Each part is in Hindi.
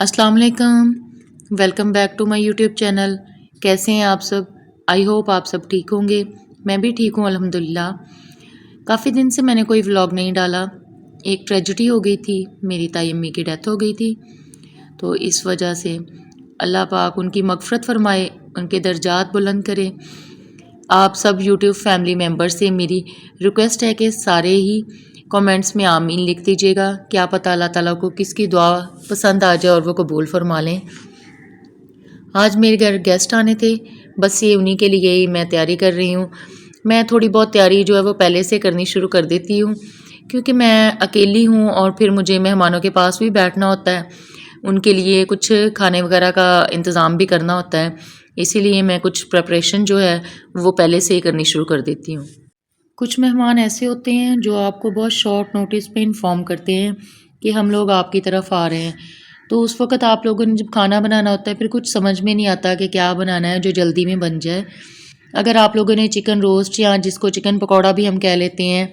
अस्सलाम वालेकुम। Welcome back to my YouTube channel. कैसे हैं आप सब? आई होप आप सब ठीक होंगे। मैं भी ठीक हूँ अल्हम्दुलिल्लाह। काफ़ी दिन से मैंने कोई व्लॉग नहीं डाला। एक ट्रेजेडी हो गई थी, मेरी ताई अम्मी की डेथ हो गई थी, तो इस वजह से अल्लाह पाक उनकी मग़फ़िरत फ़रमाए, उनके दर्जात बुलंद करे। आप सब यूट्यूब फैमिली मेम्बर से मेरी रिक्वेस्ट है कि सारे ही कमेंट्स में आमीन लिख दीजिएगा। क्या पता अल्लाह ताला को किसकी दुआ पसंद आ जाए और वो कबूल फरमा लें। आज मेरे घर गेस्ट आने थे, बस ये उन्हीं के लिए ही मैं तैयारी कर रही हूँ। मैं थोड़ी बहुत तैयारी जो है वो पहले से करनी शुरू कर देती हूँ, क्योंकि मैं अकेली हूँ और फिर मुझे मेहमानों के पास भी बैठना होता है, उनके लिए कुछ खाने वगैरह का इंतज़ाम भी करना होता है। इसीलिए मैं कुछ प्रिपरेशन जो है वो पहले से ही करनी शुरू कर देती हूँ। कुछ मेहमान ऐसे होते हैं जो आपको बहुत शॉर्ट नोटिस पे इन्फॉर्म करते हैं कि हम लोग आपकी तरफ आ रहे हैं, तो उस वक़्त आप लोगों ने जब खाना बनाना होता है फिर कुछ समझ में नहीं आता कि क्या बनाना है जो जल्दी में बन जाए। अगर आप लोगों ने चिकन रोस्ट या जिसको चिकन पकौड़ा भी हम कह लेते हैं,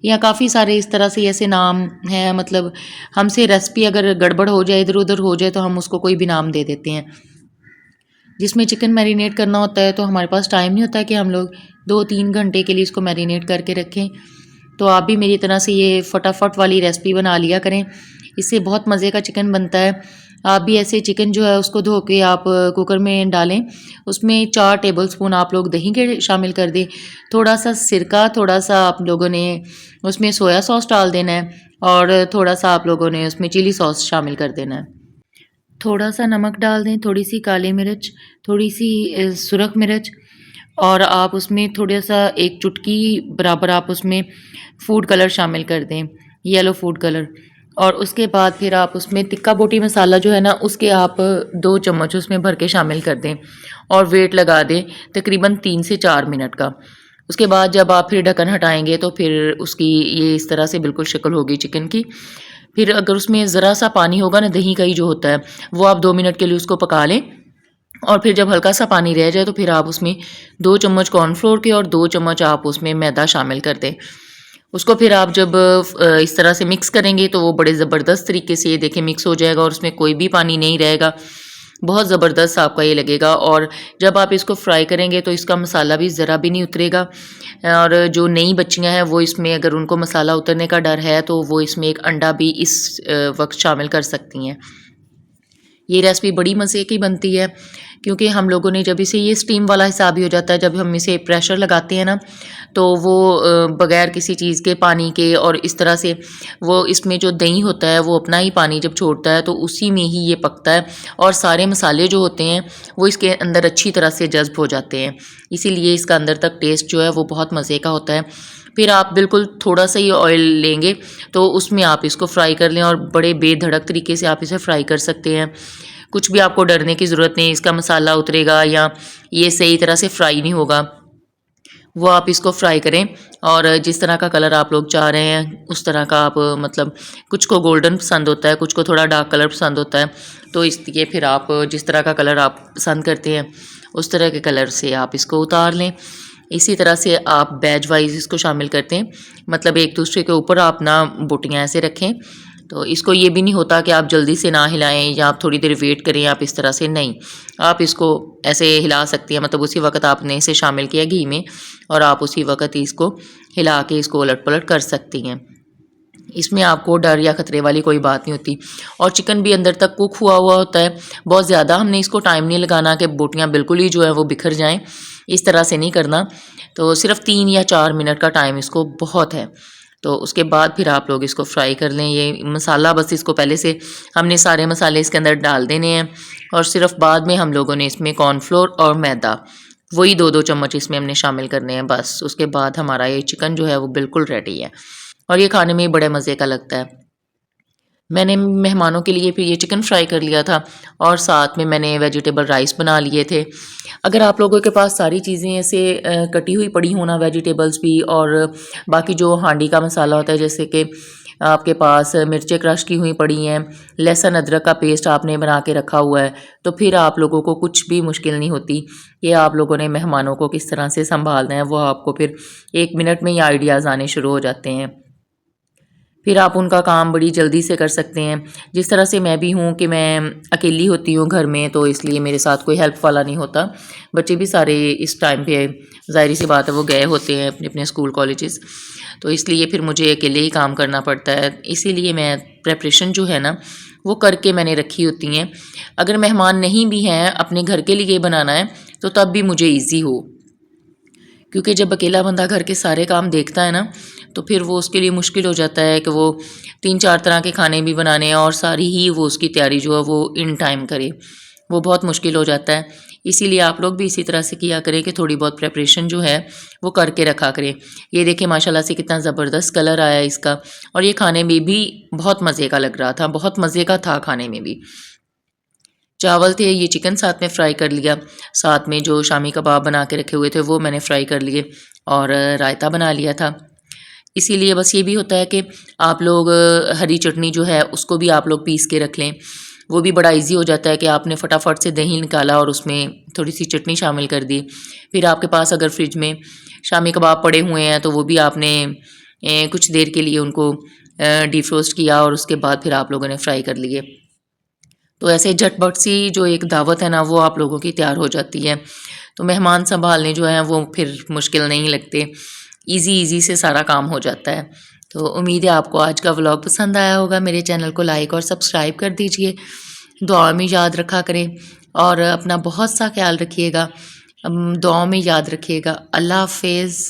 या काफ़ी सारे इस तरह से ऐसे नाम हैं, मतलब हमसे रेसिपी अगर गड़बड़ हो जाए, इधर-उधर हो जाए, तो हम उसको कोई भी नाम दे देते हैं। जिसमें चिकन मैरिनेट करना होता है तो हमारे पास टाइम नहीं होता है कि हम लोग 2-3 घंटे के लिए इसको मैरिनेट करके रखें। तो आप भी मेरी तरह से ये फटाफट वाली रेसिपी बना लिया करें, इससे बहुत मज़े का चिकन बनता है। आप भी ऐसे चिकन जो है उसको धो के आप कुकर में डालें, उसमें 4 टेबलस्पून आप लोग दही के शामिल कर दें, थोड़ा-सा सिरका, थोड़ा-सा आप लोगों ने उसमें सोया सॉस डाल देना है और थोड़ा-सा आप लोगों ने उसमें चिली सॉस शामिल कर देना है। थोड़ा-सा नमक डाल दें, थोड़ी-सी काली मिर्च, थोड़ी-सी सुरख मिर्च, और आप उसमें थोड़ा-सा 1 चुटकी बराबर आप उसमें फूड कलर शामिल कर दें, येलो फूड कलर। और उसके बाद फिर आप उसमें तिक्का बोटी मसाला जो है ना, उसके आप 2 चम्मच उसमें भर के शामिल कर दें और वेट लगा दें तकरीबन 3 से 4 मिनट का। उसके बाद जब आप फिर ढक्कन हटाएँगे तो फिर उसकी ये इस तरह से बिल्कुल शक्ल होगी चिकन की। फिर अगर उसमें ज़रा सा पानी होगा ना, दही का ही जो होता है, वो आप 2 मिनट के लिए उसको पका लें, और फिर जब हल्का सा पानी रह जाए तो फिर आप उसमें 2 चम्मच कॉर्नफ्लोर के और 2 चम्मच आप उसमें मैदा शामिल कर दें। उसको फिर आप जब इस तरह से मिक्स करेंगे तो वो बड़े ज़बरदस्त तरीके से ये देखें मिक्स हो जाएगा और उसमें कोई भी पानी नहीं रहेगा। बहुत ज़बरदस्त आपका ये लगेगा, और जब आप इसको फ्राई करेंगे तो इसका मसाला भी ज़रा भी नहीं उतरेगा। और जो नई बच्चियाँ हैं वो इसमें अगर उनको मसाला उतरने का डर है तो वो इसमें एक अंडा भी इस वक्त शामिल कर सकती हैं। ये रेसिपी बड़ी मज़े की बनती है, क्योंकि हम लोगों ने जब इसे, ये स्टीम वाला हिसाब ही हो जाता है, जब हम इसे प्रेशर लगाते हैं ना, तो वो बग़ैर किसी चीज़ के, पानी के, और इस तरह से वो इसमें जो दही होता है वो अपना ही पानी जब छोड़ता है तो उसी में ही ये पकता है, और सारे मसाले जो होते हैं वो इसके अंदर अच्छी तरह से जज़्ब हो जाते हैं। इसीलिए इसका अंदर तक टेस्ट जो है वो बहुत मज़े का होता है। फिर आप बिल्कुल थोड़ा सा ही ऑयल लेंगे तो उसमें आप इसको फ्राई कर लें, और बड़े बेधड़क तरीके से आप इसे फ्राई कर सकते हैं। कुछ भी आपको डरने की ज़रूरत नहीं, इसका मसाला उतरेगा या ये सही तरह से फ्राई नहीं होगा। वो आप इसको फ्राई करें, और जिस तरह का कलर आप लोग चाह रहे हैं उस तरह का आप, मतलब कुछ को गोल्डन पसंद होता है, कुछ को थोड़ा डार्क कलर पसंद होता है, तो इसलिए फिर आप जिस तरह का कलर आप पसंद करते हैं उस तरह के कलर से आप इसको उतार लें। इसी तरह से आप बैच वाइज इसको शामिल करते हैं, मतलब एक दूसरे के ऊपर आप ना बोटियाँ ऐसे रखें, तो इसको ये भी नहीं होता कि आप जल्दी से ना हिलाएं या आप थोड़ी देर वेट करें, आप इस तरह से नहीं, आप इसको ऐसे हिला सकती हैं, मतलब उसी वक्त आपने इसे शामिल किया घी में और आप उसी वक्त ही इसको हिला के इसको उलट पलट कर सकती हैं। इसमें आपको डर या ख़तरे वाली कोई बात नहीं होती, और चिकन भी अंदर तक कुक हुआ हुआ होता है। बहुत ज़्यादा हमने इसको टाइम नहीं लगाना कि बोटियाँ बिल्कुल ही जो है वो बिखर जाएं, इस तरह से नहीं करना। तो सिर्फ 3 या 4 मिनट का टाइम इसको बहुत है। तो उसके बाद फिर आप लोग इसको फ्राई कर लें। ये मसाला बस इसको पहले से हमने सारे मसाले इसके अंदर डाल देने हैं, और सिर्फ बाद में हम लोगों ने इसमें कॉर्नफ्लोर और मैदा वही 2-2 चम्मच इसमें हमने शामिल करने हैं बस। उसके बाद हमारा ये चिकन जो है वो बिल्कुल रेडी है, और ये खाने में बड़े मज़े का लगता है। मैंने मेहमानों के लिए फिर ये चिकन फ्राई कर लिया था, और साथ में मैंने वेजिटेबल राइस बना लिए थे। अगर आप लोगों के पास सारी चीज़ें ऐसे कटी हुई पड़ी हो ना, वेजिटेबल्स भी और बाकी जो हांडी का मसाला होता है, जैसे कि आपके पास मिर्चें क्रश की हुई पड़ी हैं, लहसुन अदरक का पेस्ट आपने बना के रखा हुआ है, तो फिर आप लोगों को कुछ भी मुश्किल नहीं होती कि आप लोगों ने मेहमानों को किस तरह से संभालना है। वो आपको फिर 1 मिनट में ही आइडियाज़ आने शुरू हो जाते हैं। फिर आप उनका काम बड़ी जल्दी से कर सकते हैं। जिस तरह से मैं भी हूँ कि मैं अकेली होती हूँ घर में, तो इसलिए मेरे साथ कोई हेल्प वाला नहीं होता। बच्चे भी सारे इस टाइम पे ज़ाहिर सी बात है वो गए होते हैं अपने अपने स्कूल कॉलेजेस, तो इसलिए फिर मुझे अकेले ही काम करना पड़ता है। इसीलिए मैं प्रेपरेशन जो है ना वो करके मैंने रखी होती हैं। अगर मेहमान नहीं भी हैं, अपने घर के लिए बनाना है तो तब भी मुझे ईज़ी हो, क्योंकि जब अकेला बंदा घर के सारे काम देखता है ना तो फिर वो उसके लिए मुश्किल हो जाता है कि वो 3-4 तरह के खाने भी बनाने हैं और सारी ही वो उसकी तैयारी जो है वो इन टाइम करे, वो बहुत मुश्किल हो जाता है। इसीलिए आप लोग भी इसी तरह से किया करें कि थोड़ी बहुत प्रेपरेशन जो है वो करके रखा करें। ये देखिए माशाल्लाह से कितना ज़बरदस्त कलर आया है इसका, और ये खाने में भी बहुत मज़े का लग रहा था, बहुत मज़े का था खाने में भी। चावल थे, ये चिकन साथ में फ्राई कर लिया, साथ में जो शामी कबाब बना के रखे हुए थे वो मैंने फ्राई कर लिए, और रायता बना लिया था। इसीलिए बस ये भी होता है कि आप लोग हरी चटनी जो है उसको भी आप लोग पीस के रख लें, वो भी बड़ा इजी हो जाता है कि आपने फटाफट से दही निकाला और उसमें थोड़ी सी चटनी शामिल कर दी। फिर आपके पास अगर फ्रिज में शामी कबाब पड़े हुए हैं तो वो भी आपने कुछ देर के लिए उनको डिफ्रोस्ट किया और उसके बाद फिर आप लोगों ने फ्राई कर लिए। तो ऐसे झटपट सी जो एक दावत है ना वो आप लोगों की तैयार हो जाती है। तो मेहमान संभालने जो हैं वो फिर मुश्किल नहीं लगते, ईज़ी से सारा काम हो जाता है। तो उम्मीद है आपको आज का व्लॉग पसंद आया होगा। मेरे चैनल को लाइक और सब्सक्राइब कर दीजिए, दुआ में याद रखा करें और अपना बहुत सा ख्याल रखिएगा, दुआ में याद रखिएगा। अल्लाह हाफ़िज़।